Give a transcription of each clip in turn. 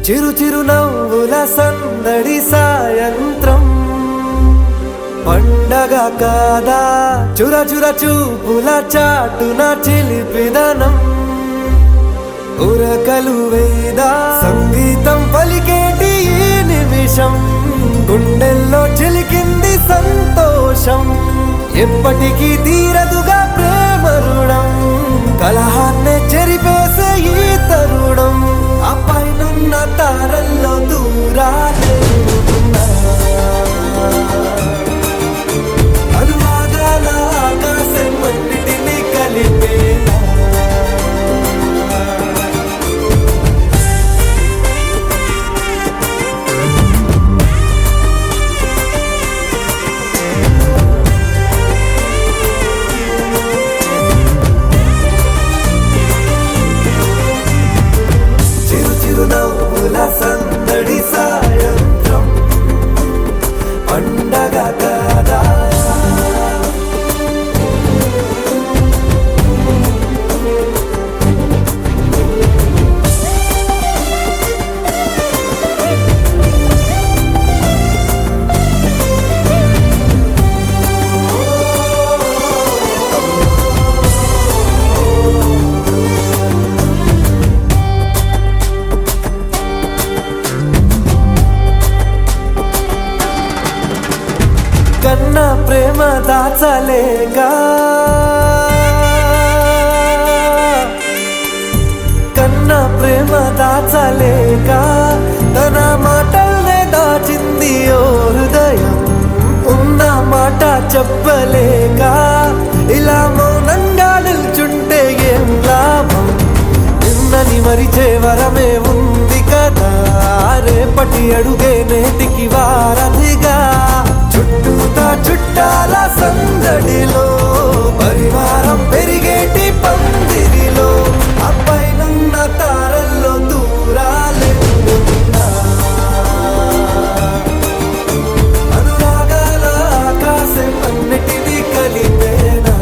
చిరు చిరు నవ్వుల సందడి సాయంత్రం పండగ కాదా చుర చుర చూపుల చాటున చిలిపిదనం ఉరకలు వేదా సంగీతం పలికేటి ఈ నిమిషం గుండెల్లో చిలికింది సంతోషం ఎప్పటికీ తీరదుగా ప్రేమ రుణం కలహాన్నే చెరిపేసే ఈ తరుణం ఆ పైనున్న తారల్లో దూరాలే అనువాదాల ఆకాశం అన్నిటినీ కలిపేలా నవ్వుల సందడి సాయంత్రం పండగ కాదా కన్నా ప్రేమ దాచలేగా కన్నా ప్రేమ దాచలేగా తన మాటల్నే దాచింది ఓ హృదయం ఉన్న మాట చెప్పలేక ఇలా మౌనంగా నిల్చుంటే ఏం లాభం నిన్నని మరిచే వరమే ఉంది కదా రేపటి అడుగే నేటికి వారధిగా చుట్టూతా చుట్టాల సందడిలో పరివారం పెరిగేటి పందిరిలో అప్పైనున్న తారల్లో దూరాలే అనురాగాల ఆకాశం అన్నిటినీ కలిపేనా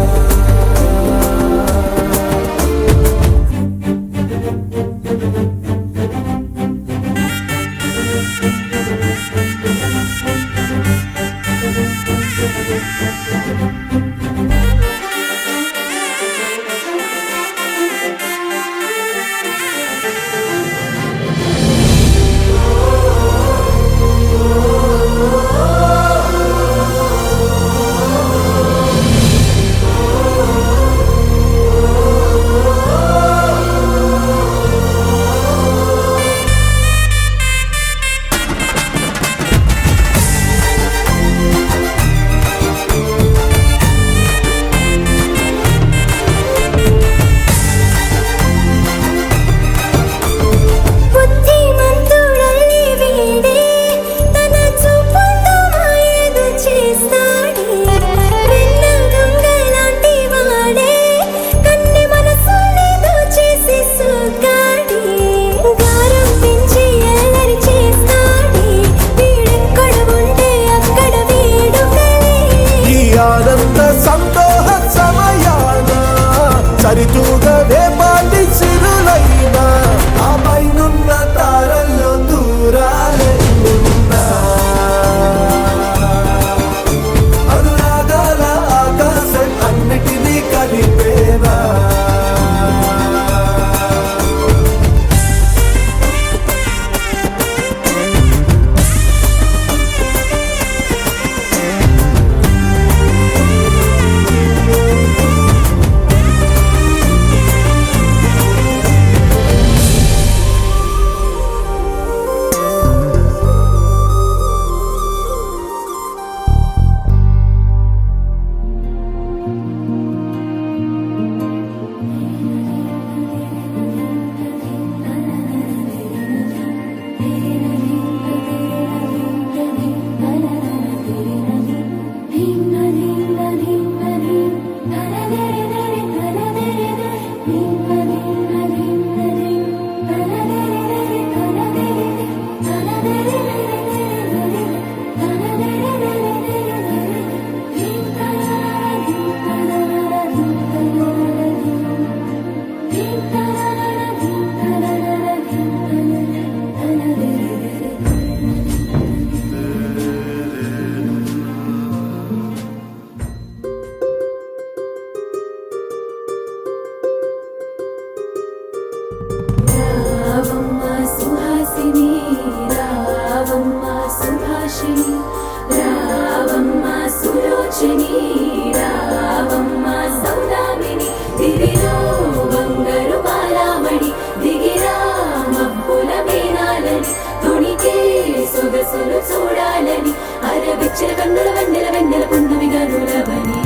చూడాలని అరవిచ్చల కన్నుల వెన్నెల వెన్నెల పున్నమిగా నులవని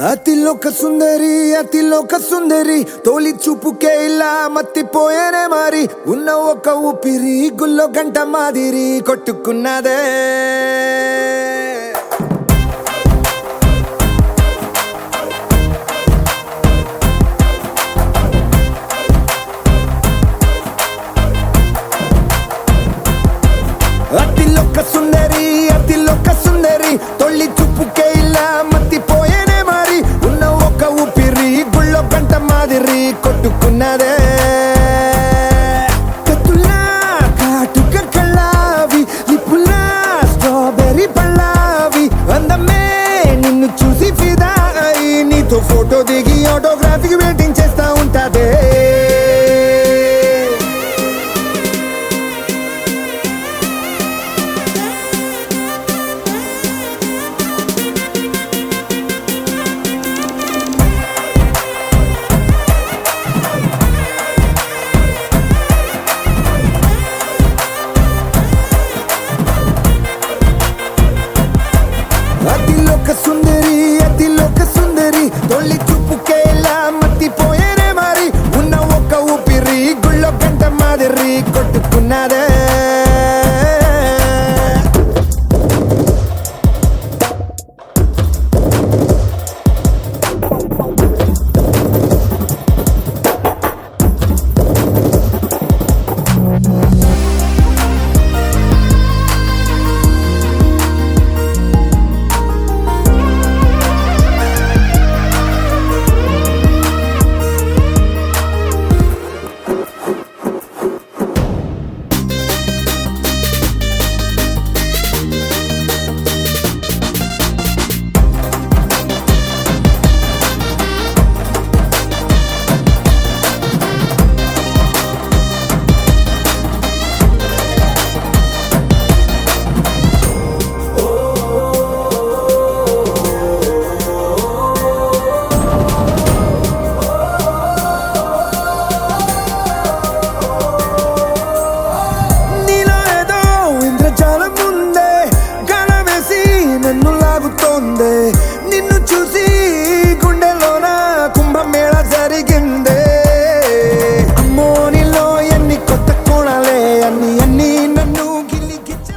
అతిలోక సుందరి తోలి చూపుకే ఇలా మత్తిపోయేనే మారి ఉన్న ఒక ఊపిరి గుల్లో గంట మాదిరి కొట్టుకున్నదే అతిలోక సుందరి తొలి చూపుకే ఇలా మత్తిపోయేనే మారి ఉన్న ఒక ఊపిరి గుళ్ళో గంట మాదిరి కొట్టుకున్నదే కత్తులా కాటుక కళ్ళావి లిప్పులా స్ట్రాబెర్రీ పళ్ళావి అందమే నిన్ను చూసి ఫిదా అయి నీతో ఫోటో దిగి ఆటోగ్రాఫీకి వెయిటింగ్ చేస్తా ఉంటాదే అతిలోక సుందరి తొలి చూపుకే ఇలా మత్తిపోయేనే మారి ఉన్న ఒక ఊపిరి గుళ్ళో గంట మాదిరి కొట్టుకున్నదే నిన్ను చూసి గుండెలోన కుంభమేళ జరిగిందే అమ్మో నీలో ఎన్ని కొత్త కోణాలే అన్ని నన్ను గిల్లిగిచ్చే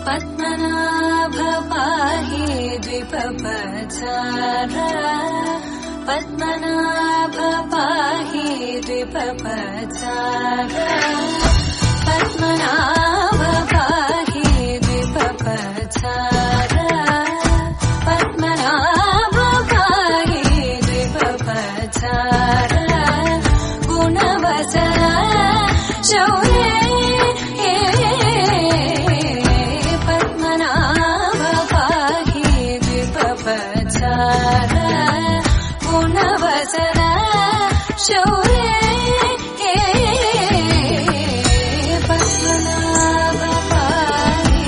పద్మనాభ పాహి ద్విపపచార పద్మనాభ పాహి ద్విపపచార పద్మనాభ పాహి ద్విపపచార పద్మనాభ పాహి ద్విపపచార గుణవసర శౌర్య శౌర్య పద్మనాభ పాహి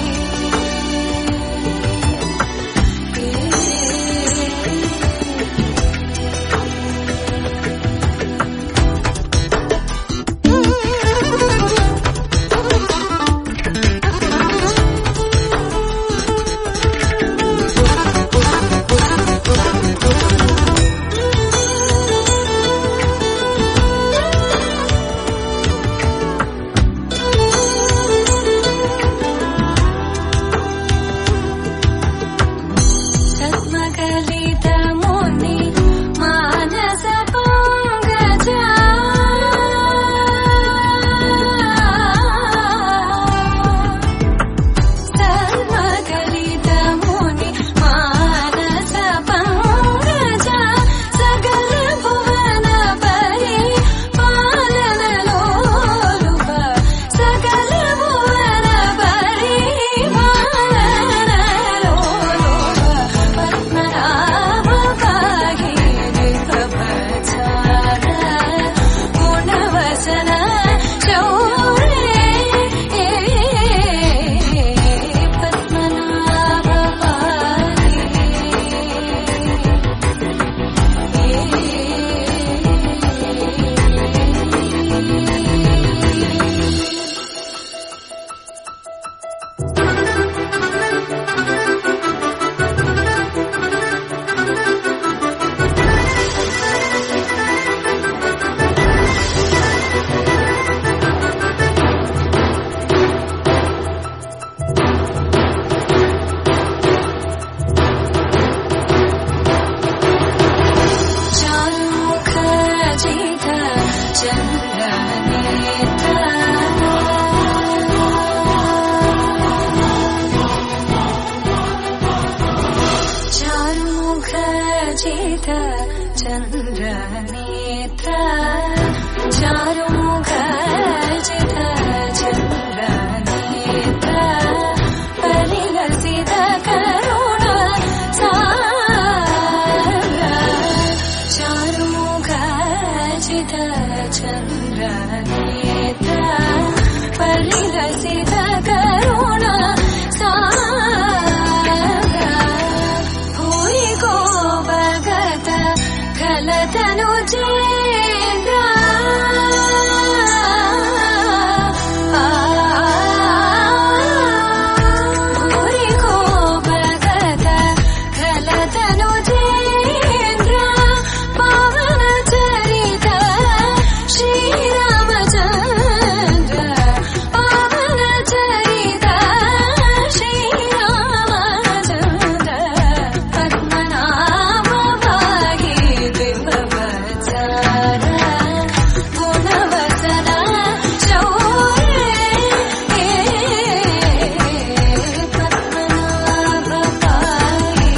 नेत्र परिलसित करुण सागर भूरि को भगत खलतनु चेन्द्र भूरि को भगत खलतनु चेन्द्र पवन चरित श्री रामचंद्र पवन चरित श्री रामचंद्र पद्मनाभ भागी दिव्यवचार गुणवचन शौर्य पद्मनाभ भागी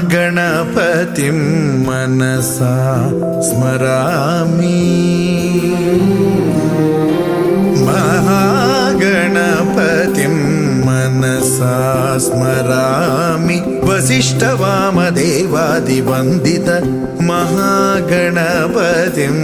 महागणपतिं मनसा स्मरामि महागणपतिं मनसा स्मरामि वसिष्ठवामदेवादिवन्दित महागणपतिम्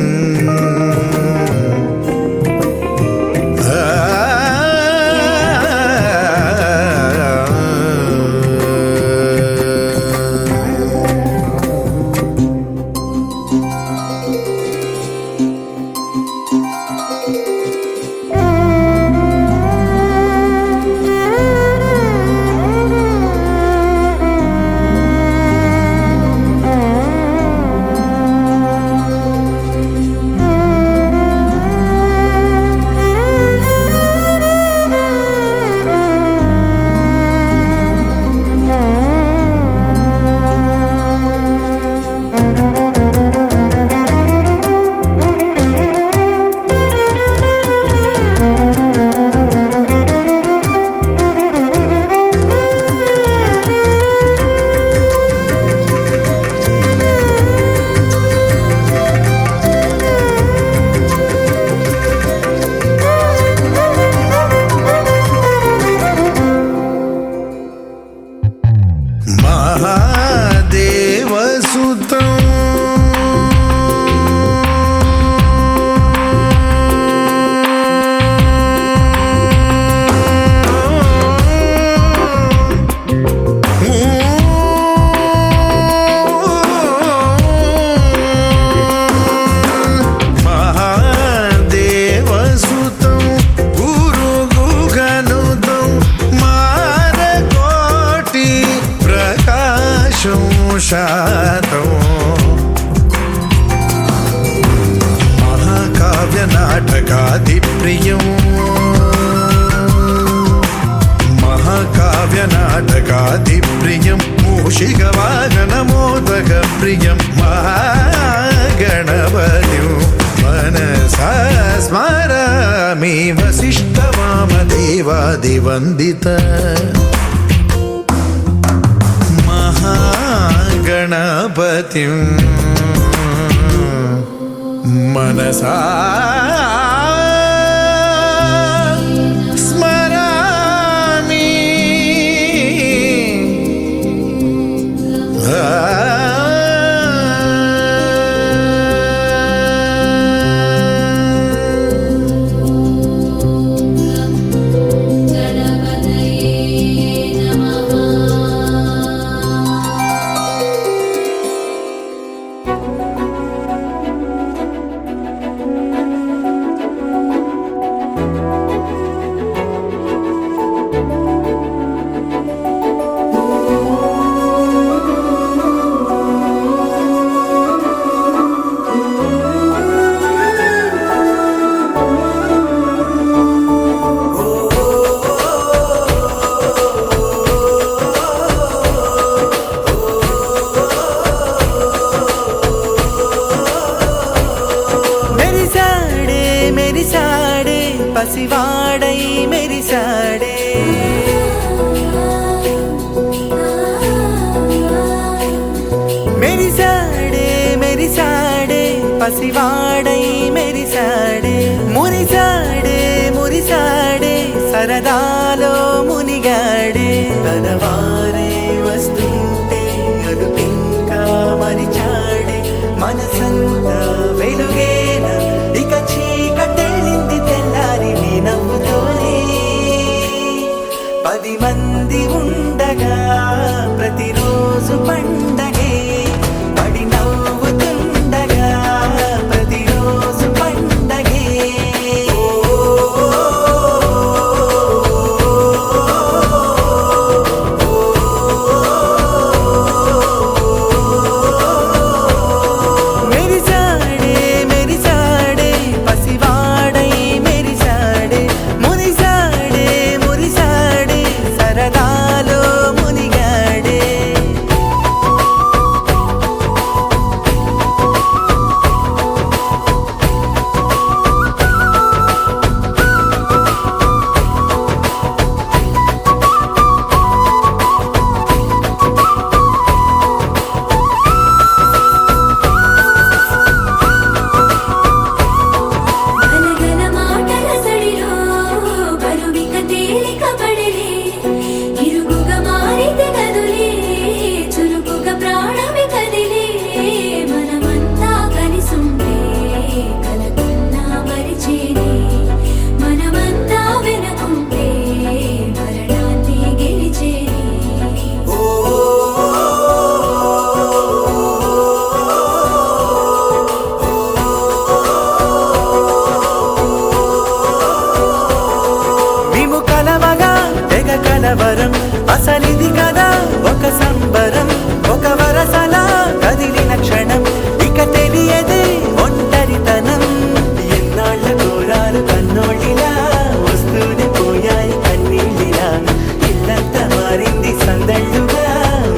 महाकाव्यनाटकादिप्रियं महाकाव्यनाटकादिप्रियं मूषिकवाहनमोदकप्रियं महागणपतिं मनसा स्मरामि वसिष्ठवामदेवादिवन्दित महागणपतिं గణపతిం మనసా స్మరామి. మెరిసాడే పసివాడై మెరిసాడే మెరిసాడే మెరిసాడే పసివాడై మెరిసాడే మురిసాడే మురిసాడే సరదాలో మునిగాడే తనవారే వస్తుంటే అదుపింకా మరిచాడే మనసంతా వెలుగేనా ఇక చీకటెళ్ళింది తెల్లారి నీ నవ్వుతోనే 10 మంది ఉండగా ప్రతిరోజు పండగే పడి నవ్వుతుండగా ప్రతిరోజు పండగే మెరిసాడే మెరిసాడే పసివాడై మెరిసాడే మురిసాడే మురిసాడే సరదాలో మునిగాడే. గలగల మాటల సడిలో బరువిక తేలిక పడలే ఇరుగుగా మారితే కదులే చురుకుగా ప్రాణమి కదిలే మనమంతా కలిసుంటే కలకున్నా మరిచేనే మనమంతా వెనకుంటే మరణాన్ని గెలిచేనే. మేము కలవగా తెగ కలవరం అసలిది కదా ఒక సంబరం ఒక వరసలా కదిలిన క్షణం ఇక తెలియదే ఒంటరితనం ఎన్నాళ్ళ దూరాలు కన్నోళ్ళిలా వస్తూనే పోయాయి కన్నీళ్ళిలా ఇల్లంతా మారింది సందళ్ళుగా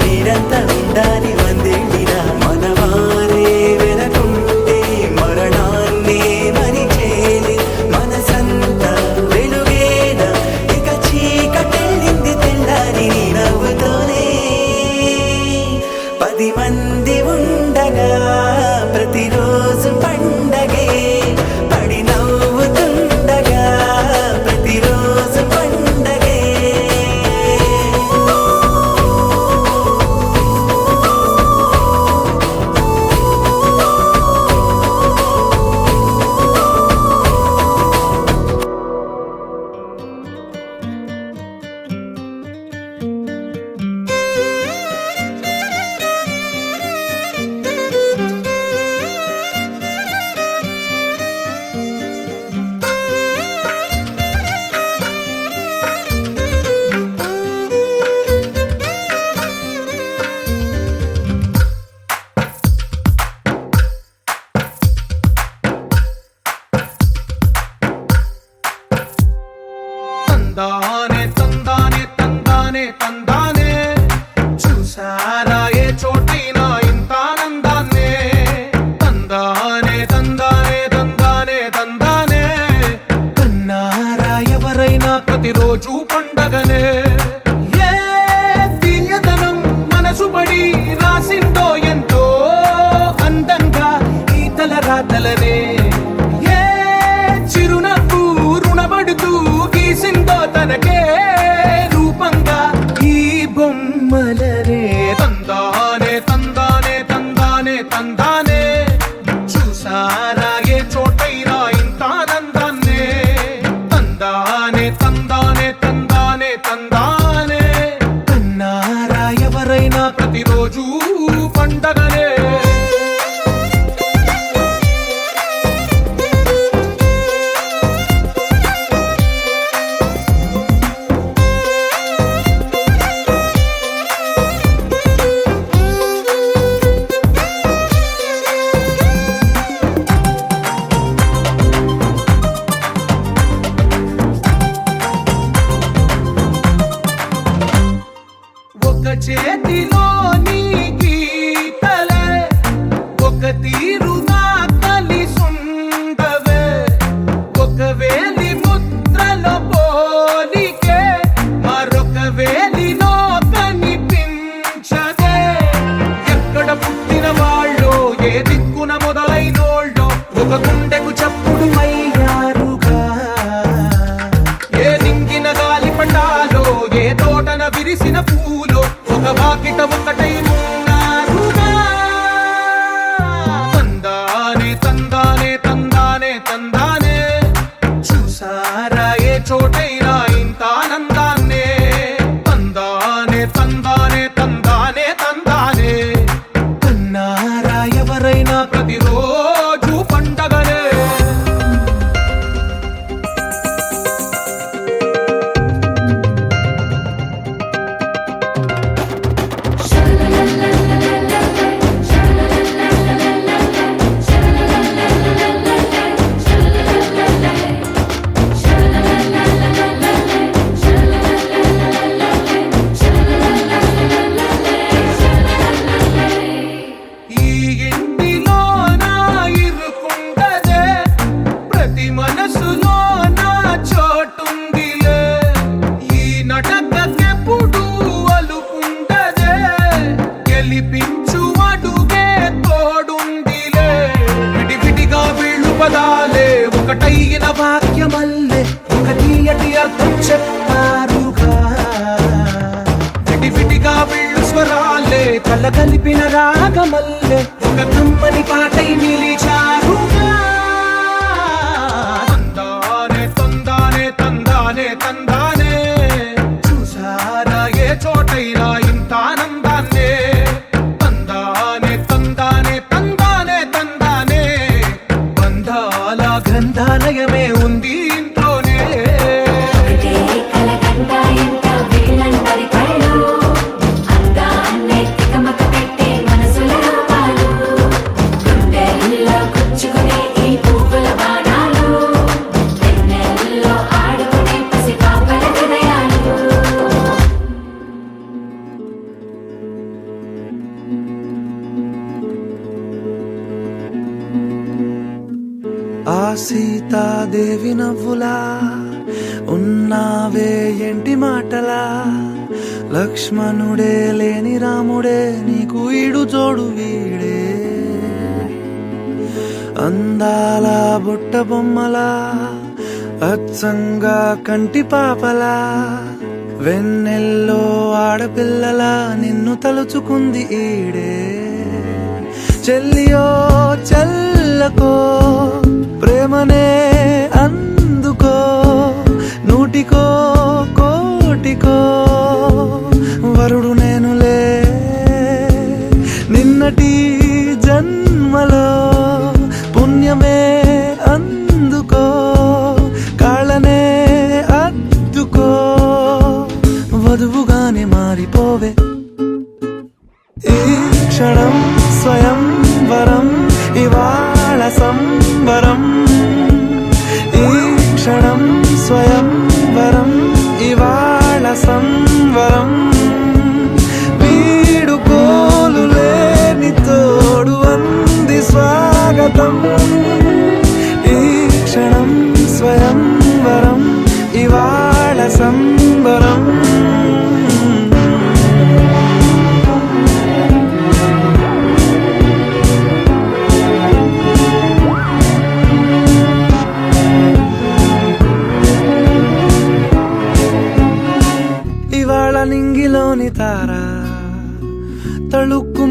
మీరంతా ఉండాలి వందేళ్ళిలా మనవారే వెనకుంటే మరణాన్నే మరిచేలి మనసంతా వెలుగేనా ఇక చీకటెళ్ళింది తెల్ల రాతలనే ఏ చిరునవ్వు రుణపడుతూ గీసిందో తనకే రూపంగా ఈ బొమ్మలనే తందానే తందానే తందానే తందానే చూసారా ఏ చోటైనా ఇంత ఆనందాన్నే తందానే తందానే తందానే తందానే కన్నారా ఎవరైనా ప్రతిరోజు పండగనే ఒక చేతిలో నీ గీతలే ఒక తీరుగా కలిసుండవే ఒక వేలి ముద్రలో పోలికే మరొక వేలిలో కనిపించదే ఎక్కడ పుట్టిన వాళ్ళో ఏ దిక్కున మొదలైనోళ్ళో ఒక గుండెకు చప్పుడు అయ్యారుగా ఏ నింగిన గాలి పటాలో ఏ తోటన విరిసిన పూలో ఒక వాకిట ఒకటై ఉన్నారుగా తందానే తందానే తందానే తందానే చూసారా ఏ చోటైనా ఇంత ఆనందాన్నే తందానే తందానే తందానే తందానే కన్నారా ఎవరైనా ప్రతిరోజు పండగనే ఈ ఇంటిలో నా ఇరుకుండదే ప్రతి మనసులో నా చోటుందిలే ఈ నటకెప్పుడు అలుకుండదే గెలిపించు అడుగే తోడుందిలే విడివిడిగా వీళ్ళు పదాలే ఒకటైన వాక్యమల్లే ఒక తీయటి అర్థం చెప్పారుగా విడివిడిగా వీళ్ళు స్వరాలే కల కలిపిన రాగమల్లే ఒక కమ్మని పాటై నిలిచారుగా తందానే తందానే తందానే తందానే చూసారా ఏ చోటైనా ఇంత ఆనందాన్నే తందానే తందానే తందానే తందానే బంధాల గ్రంథాలయమే ఉంది ఇంట్లోనే ఒకటే కలకంట ఎంత వీళ్ళందరి కళ్ళు అందాన్నే తికమక పెట్టే మనసుల రూపాలు గుండెల్లో గుచ్చుకునే ఈ పువ్వుల బాణాలు వెన్నెల్లో ఆడుకునే పసిపాపల హృదయాలు ఆ సీతాదేవి నవ్వులా ఉన్నావే ఎంటి మాటలా లక్ష్మణుడే లేని రాముడే నీకు ఈడు జోడు వీడే అందాల బుట్ట బొమ్మలా అచ్చంగా కంటి పాపలా వెన్నెల్లో ఆడపిల్లలా నిన్ను తలుచుకుంది ఈడే చెల్లియో చల్లకో ప్రేమనే అందుకో నూటికో కోటికో వరుడు నేనులే నిన్నటి జన్మలో పుణ్యమే అందుకో కాళ్ళనే అద్దుకో వధువుగానే మారిపోవే ఈ క్షణం స్వయం వరం ఇవాళ సంబరం ఈ క్షణం స్వయం వరం ఇవాళ సంవరం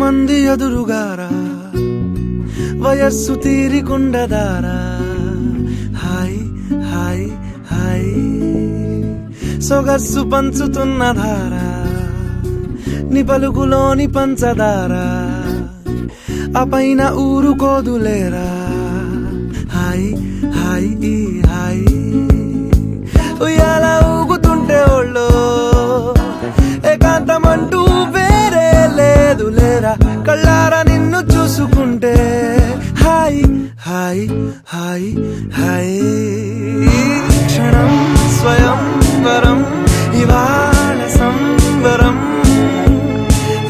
మంది ఎదురుగారా వయస్సు తీరికుండదారా హాయ్ హాయ్ హాయ్ సొగస్సు పంచుతున్న ధారా నీ పలుకులోని పంచదారా ఆ పైన ఊరుకోదులేరా హాయ్ హాయ్ హాయ్ ఉయ్యాల ఊగుతుంటే ఒళ్ళో ఏకాంతమంటూ వేరే లేదు లేరా కళ్ళారా నిన్ను చూసుకుంటే హాయ్ హాయ్ హాయ్ హాయ్ క్షణం స్వయం వరం ఇవాళ సంబరం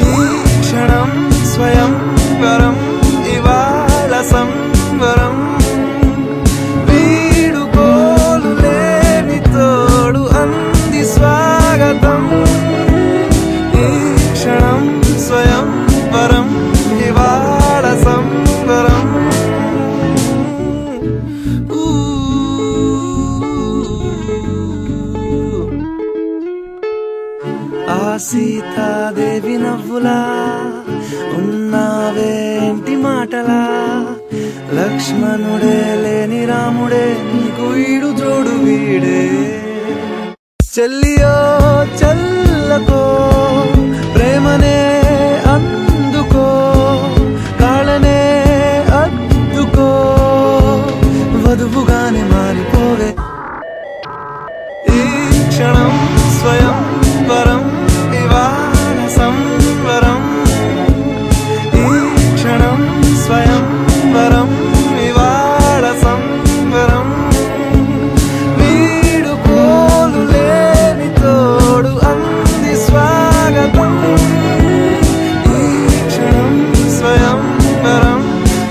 ఈ క్షణం స్వయం వరం ఇవాళ సంబరం వీడుకోలు లేని తోడు అంది స్వాగతం ఈ క్షణం స్వయం వరం ఇవాళ సంబరం ఆ సీతాదేవి నవ్వులా ఉన్నావేంటి మాటలా లక్ష్మణుడే లేని రాముడే నీకు ఈడు జోడు వీడే చెల్లియో చల్లకో ప్రేమనే అందుకో కాళ్ళనే అద్దుకో వధువుగానే మారిపోవే ఈ క్షణం స్వయం వరం ఇవాళ సంవరం ఈ క్షణం స్వయం వరం ఇవాళ సంవరం వీడుకోలు లేని తోడు అంది స్వాగతం ఈ క్షణం స్వయం వరం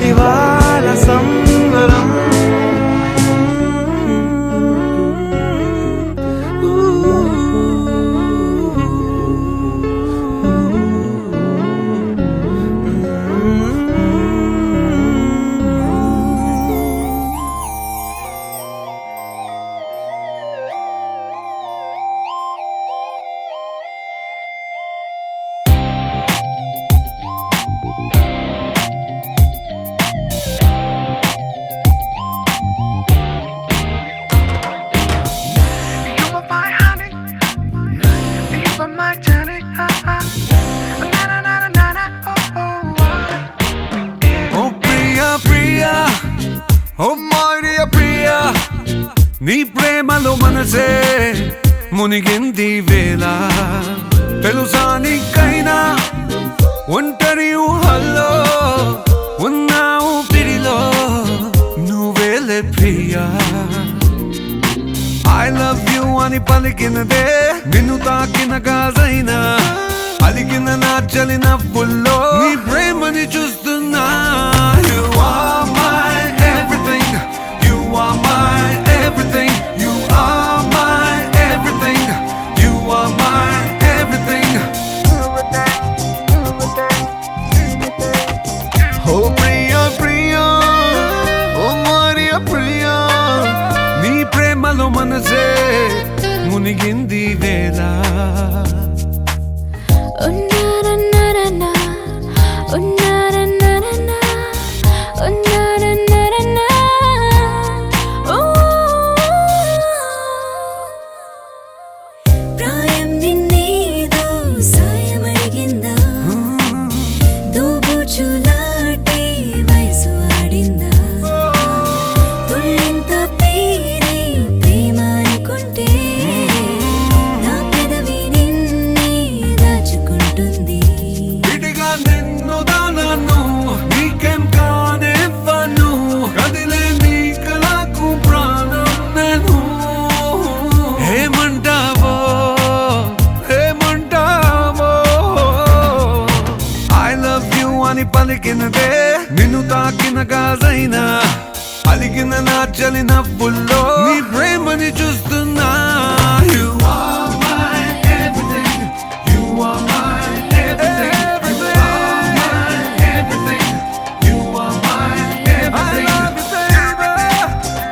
ఇవాళ సంవరం Oh Priya Priya, oh my dear Priya, నీ ప్రేమలో మనసే మునిగింది వేళ తెలుసా నీకైనా ఒంటరి ఊహల్లో ఉన్నావు పిడిలో నువ్వేలే ప్రియా I love you అని పలికినదే నిన్ను తాకిన గాజైనా అలికిన నా చలి నవ్వుల్లో నీ ప్రేమని చూస్తున్నా You are my everything, you are my everything, you are my everything, you are my everything. Oh Priya Priya, oh Maria Priya, నీ ప్రేమలో మనసే మునిగింది వేళ ప్రాయం నిన్నేదో సాయమడిగిందా దోబుచులాటే వయసు ఆడిందా తుళ్ళింత పేరే ప్రేమ అనుకుంటే నా పెదవి నిన్నే దాచుకుంటుంది విడిగా నిన్ను దానను నీకేం కానివ్వను కదిలే నీ కళకు ప్రాణం నేను ఏమంటావో ఏమంటావో I love you అని పలికినదే నిన్ను తాకిన గాజైనా అలిగిన నా చలి నవ్వుల్లో నీ ప్రేమని చూస్తున్నా You are my everything, you are my everything, you are my everything, you are my everything. I love you, baby.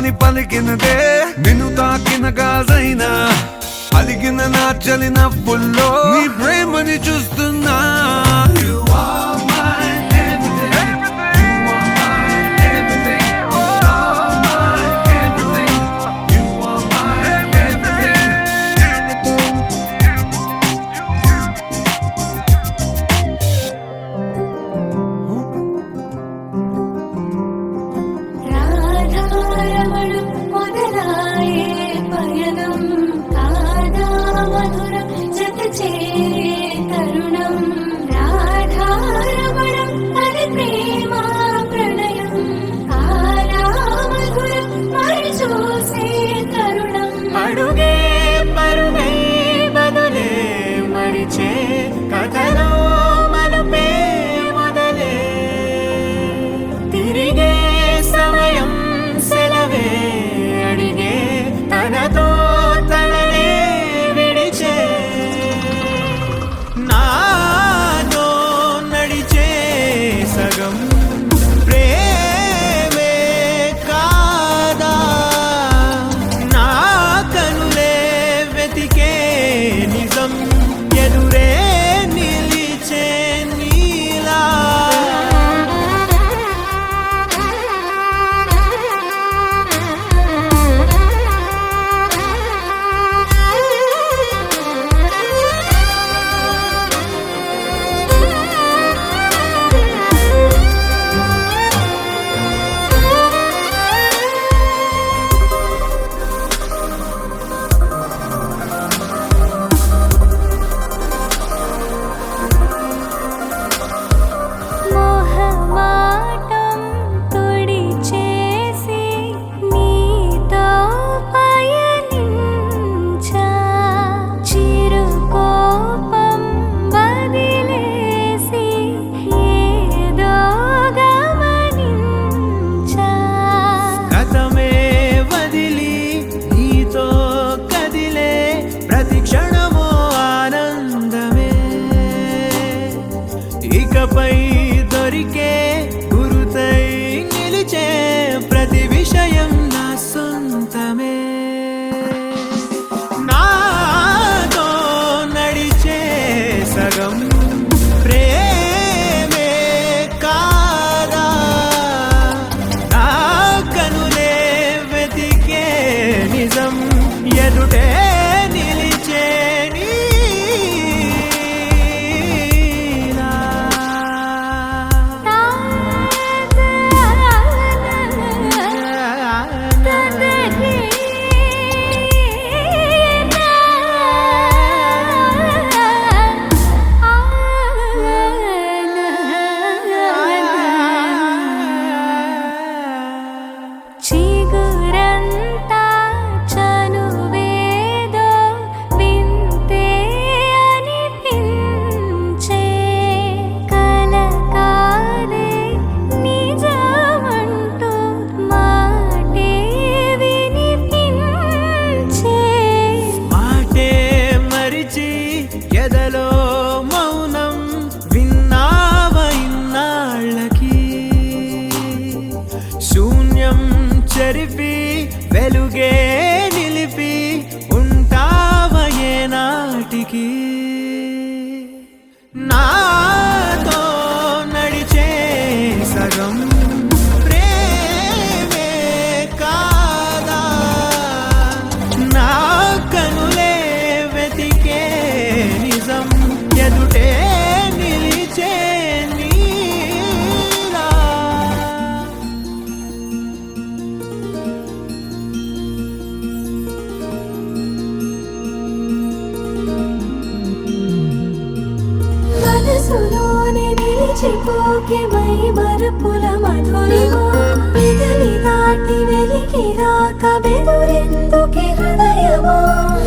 అని పలికినదే నిన్ను తాకిన గాజైనా అలిగిన నా చలి నవ్వుల్లో నీ ప్రేమని చూస్తున్నా You are my everything. You are my everything. You are my everything. You are my everything. రాధారమణం మొదలాయే పయనం కాదా మధురం జత చేరే తరుణం రాధారమణం అది ప్రేమ ప్రణయం కాదా మధురం మరి చూసే తరుణం అడుగే పరుగై బదులే మరిచే కథలో మలుపే మొదలే తిరిగే సమయం సెలవే అడిగే తనతో తననే విడిచే నాతో నడిచే సగం ప్రేమే కాదా నా కనులే వెతికే నిజం ఎదురే నిలిచే నీలా మోహమాటం తొడి చేసి నీతో పయనించా చిరుకోపం వదిలేసి ఏదో గమనించా గతమే వదిలి నీతో కదిలే ప్రతి క్షణమో ఆనందమే ఇకపై దొరికే గురుతై నిలిచే ప్రతి విషయం నా సొంతమే నాతో నడిచే సగం ప్రేమే కాదా నా కనులే వెతికే నిజం ఎదుటే నిలిచే నీలా చిగురంతా చనువేదో వింతే అనిపించే కలకాలే నిజమంటూ మాటే వినిపించే మాటే మరిచి ఎదలో మౌనం విన్నావ ఇన్నాళ్ళకి శూన్యం చెరిపి వెలుగే నిలిపి ఉంటావ ఏనాటికి నాతో నడిచే సగం ప్రేమే కాదా నా కనులే వెతికే నిజం ఎదుటే నిలిచే నీలా మనసులోనే నిలిచిపోకే మై మరుపుల మధురిమా పెదవి దాటి వెలికి రాక బెదురెందుకే హృదయమా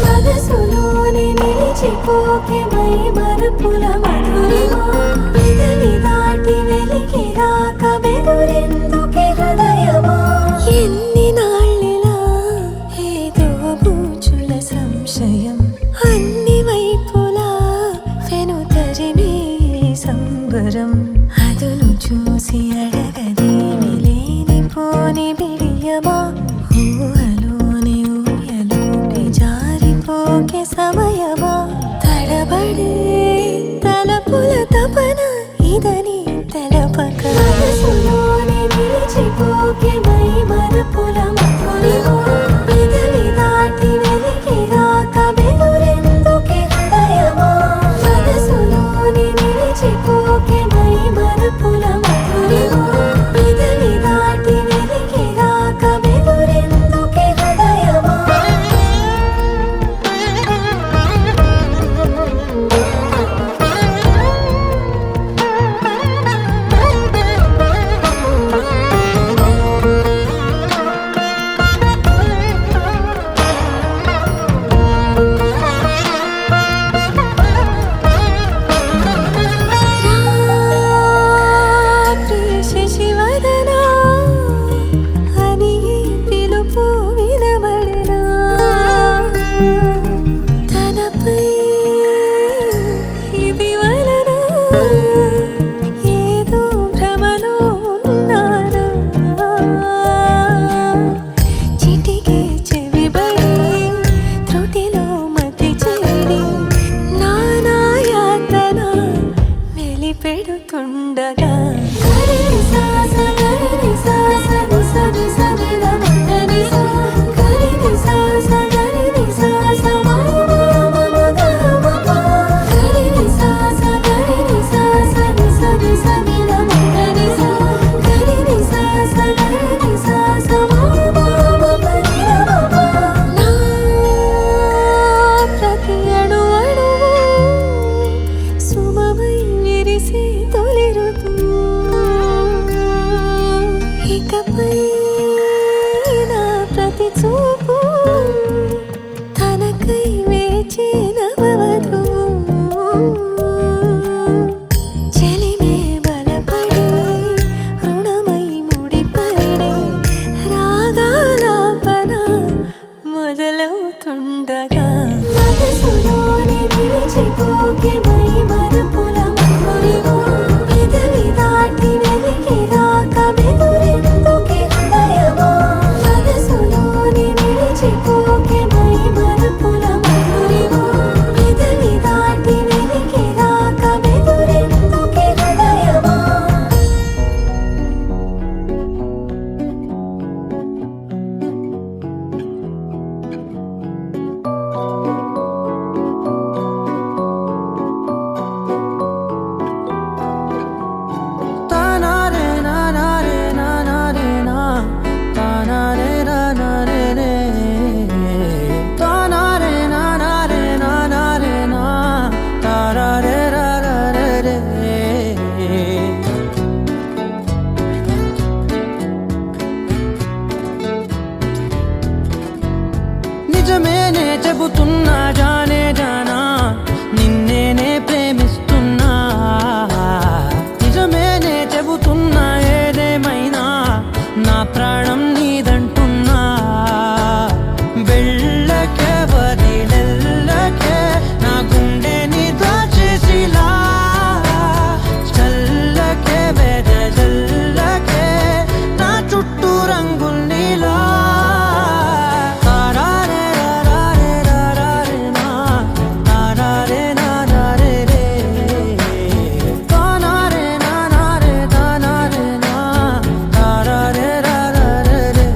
మనసులోనే నిలిచిపోకే మై మరుపుల మధురిమా పెదవి దాటి వెలికి రాక బెదురెందుకే హృదయమా ఎన్ని నాళ్ళిలా ఏదో బూచుల సంశయం అన్ని వైపులా వెనుతరిమే సంబరం అదును చూసి అడగదేమి లేనిపోని బిడియమా ఉందని తెలపక మనసులోనే నిలిచిపోకే మై మరపుల మధురిమా పెదవి దాటి వెలికి రాక బెదురెందుకే హృదయమా మనసులోనే నిలిచిపోకే మై మరపుల మధురిమా పెదవి దాటి వెలికి రాక బెదురెందుకే హృదయమా శశివదనా అని పిలుపు వినబడనా తనపై ఇది వలన ఏదో భ్రమలో ఉన్నానా చిటికే చెవిబడి త్రుటిలో మతి చేరి నానా యాతన వెలిపెడుతుండగా ప్రతి అణు అణువు సుమమై విరిసే తొలి ఋతువు ఇకపై నా ప్రతి చూపు తనకై వేచి నవవధువు చెలిమే బలపడి రుణమై ముడిపడి రాగాలాపన మొదలవుతుండగా మనసులోనే నిలిచిపోకే మై మరపుల మధురిమా పెదవి దాటి వెలికి రాక బెదురెందుకే హృదయమా మనసులోనే నిలిచిపోకే మై మరపుల మధురిమా పెదవి దాటి వెలికి రాక బెదురెందుకే హృదయమా తానారే నానారే నానారే నా తానారే నానారే రే తానారే నానారే నానారే నా తారారే రారారే రే నిజమేనే చెబుతున్నా జానే జానా నిన్నేనే ప్రేమిస్తున్నా నిజమేనే చెబుతున్నా ఏదేమైనా నా ప్రాణం నీదంటున్నా వెళ్ళకే వదిలెల్లకే నా గుండెని దాచేసిలా చల్లకే వెదజల్లకే నా చుట్టూ రంగుల్నిలా తారారే రారారే రారారే నా తారారే నారారే రే తానారే నానారే తానారే నా తారారే రారారే రే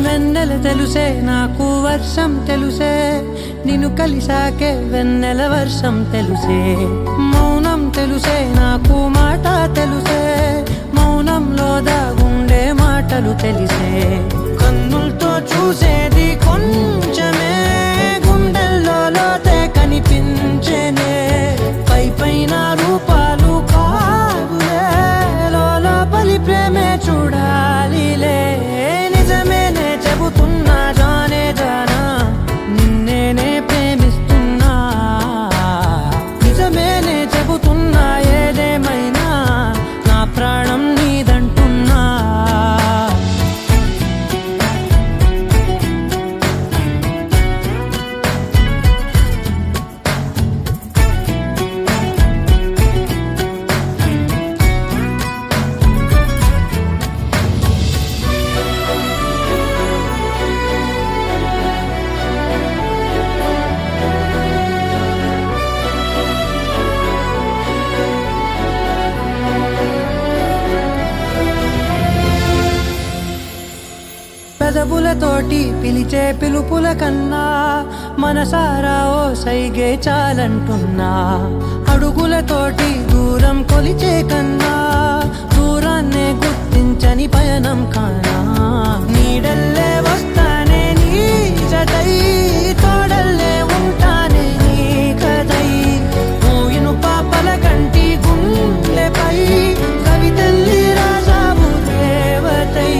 వెన్నెల తెలుసే నాకు వర్షం తెలుసే నిన్ను కలిసాకే వెన్నెల వర్షం తెలుసే మౌనం తెలుసే నాకు మాట తెలుసే మౌనంలో దాగుండే మాటలు తెలిసే కన్నులతో చూసేది కొంచెమే గుండెల్లో లోతే కనిపించేనే పై పైన రూపాలు కావులే లోపలి ప్రేమే చూడాలిలే నిజమేనే చెబుతున్నా జానే జానా నిన్నేనే ప్రేమిస్తున్నా నిజమేనే చెబుతున్నా ఏదేమైనా నా ప్రాణం నీదంటున్నా పెదవులతోటి పిలిచే పిలుపుల కన్నా మనసారా ఓ సైగే చాలంటున్నా అడుగులతోటి దూరం కొలిచే కన్నా దూరాన్నే గుర్తించని పయనం కానా నీడల్లే వస్తానే నీ జతై తోడల్లే ఉంటానే నీ కదై మూయిను పాపల కంటి గుండెపై కవితల్లి రాజావు దేవతై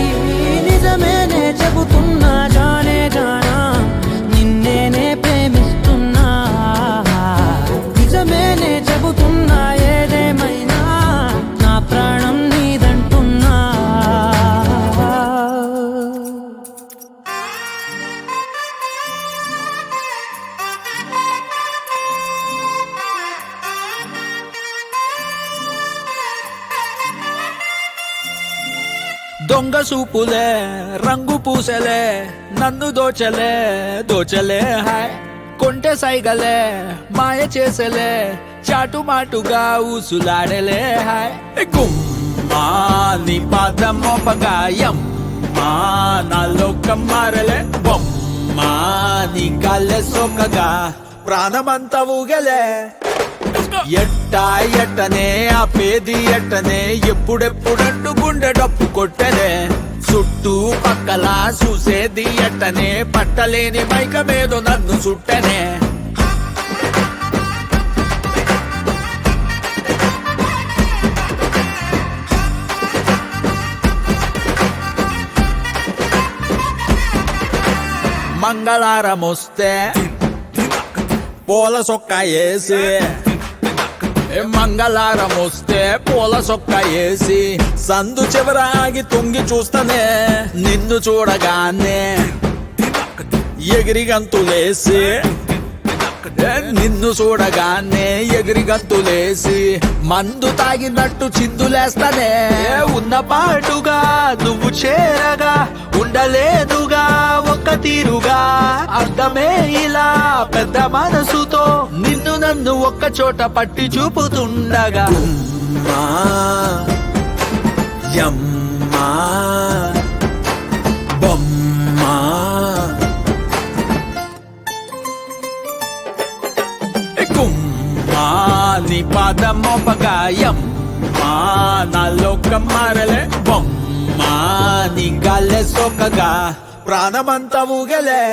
నిజమేనే చెబుతున్నా జానే జానా నిన్నేనే ప్రేమిస్తున్నా నిజమేనే చెబుతున్నా ఏదేమైనా నా ప్రాణం నీదంటున్నా దొంగ సూపులే రంగు పూసలే నన్ను దోచలే దోచలే హాయ్ కొంటె సైగలే మాయ చేసలే చాటుమాటుగా ఊసులాడలే హాయ్ గుమ్మా నీ పాదం మోపగాయం మా నా లోకం మారలే బొమ్మా నీ గాల్లె సోకగా ప్రాణమంతా ఊగలే ఎట్టా ఎట్టనే ఆపేది ఎట్టనే ఎప్పుడెప్పుడంటూ గుండె డప్పు కొట్టనే చుట్టూ పక్కల చూసేది ఎట్టనే పట్టలేని మైకమేదో నన్ను చుట్టనే మంగళారం వస్తే పూల సొక్క వేసి మంగళారం వస్తే పూల సొక్క వేసి సందు చివరాగి తొంగి చూస్తానే నిన్ను చూడగానే ఎగిరి గంతులేసి నిన్ను చూడగానే ఎగిరి గంతులేసి మందు తాగినట్టు చిందులేస్తానే ఉన్న పాటుగా నువ్వు చేరగా ఉండలేదుగా ఒక్క తీరుగా అర్థమే ఇలా పెద్ద మనసుతో నిన్ను నన్ను ఒక్క చోట పట్టి చూపుతుండగా అమ్మా, యమ్మా, బొమ్మా గుమ్మా నీ పాదం మోపగాయం మా నా లోకం మారలే బొమ్మా నీ గాల్లె సోకగా ప్రాణమంతా ఊగలే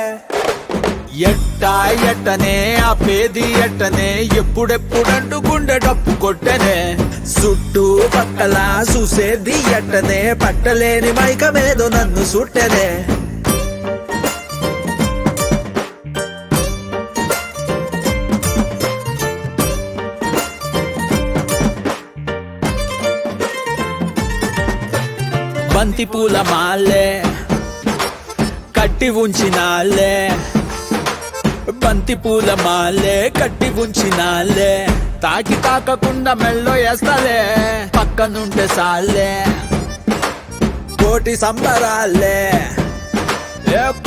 ఎట్టా ఎట్టనే ఆపేది ఎట్టనే ఎప్పుడెప్పుడంటూ గుండె డప్పు కొట్టనే చుట్టూ పక్కల చూసేది ఎట్టనే పట్టలేని మైకమేదో నన్ను సుట్టనే బంతి పూల మాలే కట్టి ఉంచినాలే బంతి పూల మాలే కట్టి ఉంచినాలే తాకి తాకకుండా మెల్లో వేస్తాలే పక్కనుంటే సాలే కోటి సంబరాలే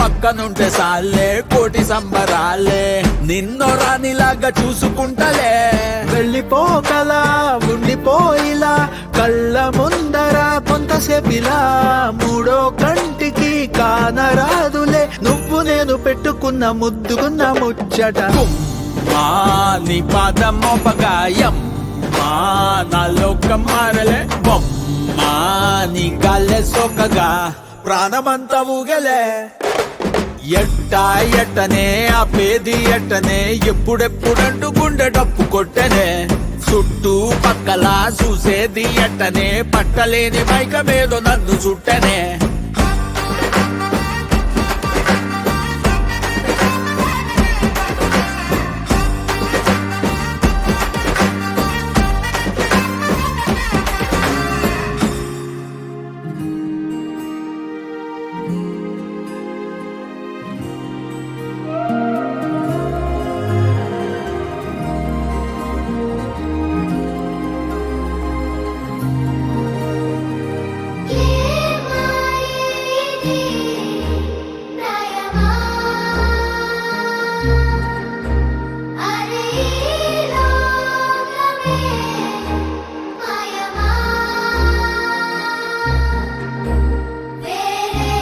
పక్కనుంటే సాలే కోటి సంబరాలే నిన్నో రానిలాగా చూసుకుంటలే వెళ్ళిపోకలా ఉండిపోయిలా కళ్ళ ముందర కొంతసేపిలా మూడో కంటికి కానరాదులే నువ్వు నేను పెట్టుకున్న ముద్దుకున్న ముచ్చట మా నీ పాదం మోపగాయం మా నా లోకం మారలే బొమ్మా నీ గాల్లె సోకగా ప్రాణమంతా ఊగలే ఎట్టా ఎట్టనే ఆపేది ఎట్టనే ఎప్పుడెప్పుడంటూ గుండె డప్పు కొట్టనే చుట్టూ పక్కల చూసేది ఎట్టనే పట్టలేని మైకమేదో నన్ను చుట్టనే వేరే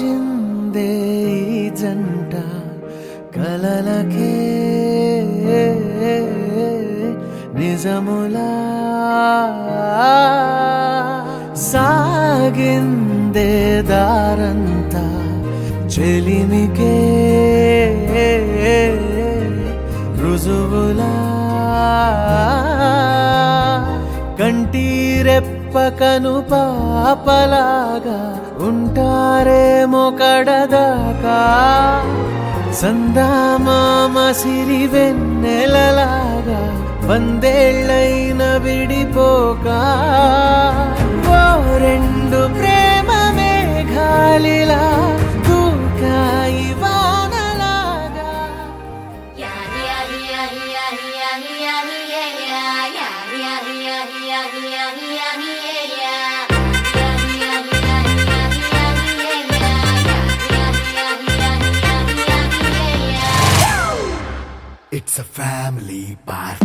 వచ్చిందే ఈ జంట కలలకే నిజములా సాగిందే దారంతా చెలిమికే రుజువులా కంటిరెప్పకను పాపలాగా ఉంటారేమో కడదాకా సందామామ సిరి వెన్నెలలాగా వందేళ్ళైన విడిపోక ఓ రెండు ప్రేమ మేఘాలిలా దూకాయి వానలాగా It's a family party.